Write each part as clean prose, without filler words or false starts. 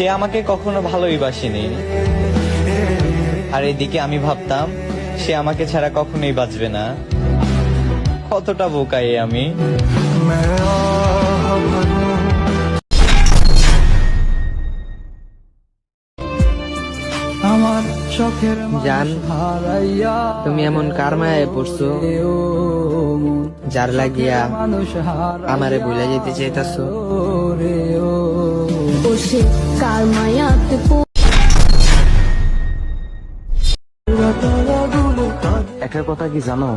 সে আমাকে কখনো ভালোই বাসেনি, আর এদিকে আমি ভাবতাম সে আমাকে ছাড়া কখনোই বাঁচবে না। কতটা বোকাই আমি। জান, তুমি এমন কার মায়ায় পড়ছো যার লাগিয়া আমারে ভুলে যেতে চাইতাছো? একটা কথা কি জানো,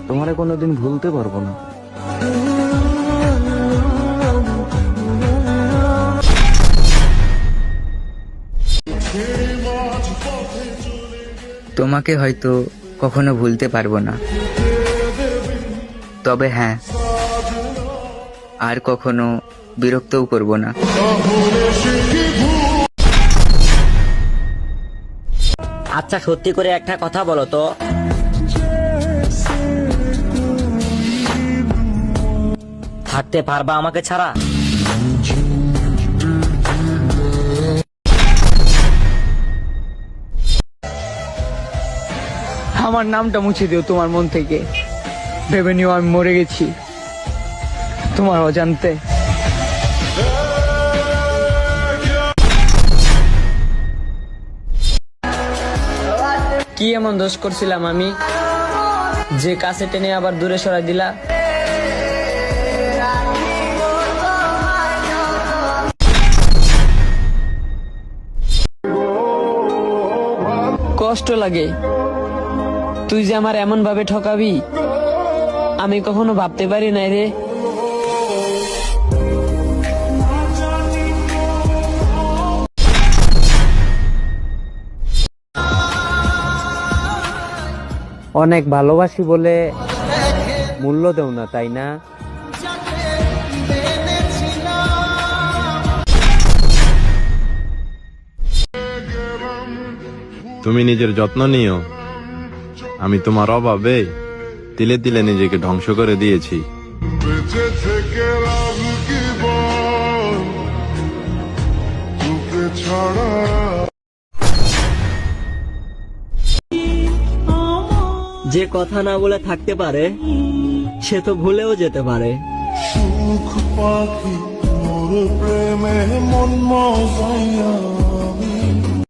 তোমারে কোনোদিন ভুলতে পারবো না। তোমাকে হয়তো কখনো ভুলতে পারবো না, তবে হ্যাঁ, আর কখনো বিরক্তও করব না। আচ্ছা, সত্যি করে একটা কথা বলো তো, থাকতে পারবা আমাকে ছাড়া? আমার নামটা মুছে দিও তোমার মন থেকে। ভেবে নিও আমি মরে গেছি তোমার অজান্তে। কি এমন দোষ করছিলাম আমি যে কাছে টেনে আবার দূরে সরাই দিলা? কষ্ট লাগে তুই যে আমার এমন ভাবে ঠকাবি, আমি কখনো ভাবতে পারি নাই রে। অনেক ভালোবাসি বলে মূল্য দেও না, তাই না? তুমি নিজের যত্ন নিও। আমি তোমার অভাবে তিলে তিলে নিজেকে ধ্বংস করে দিয়েছি। যে কথা না বলে থাকতে পারে সে তো ভুলেও যেতে পারে। সুখ পাখি মোর প্রেমে মন মজাইয়া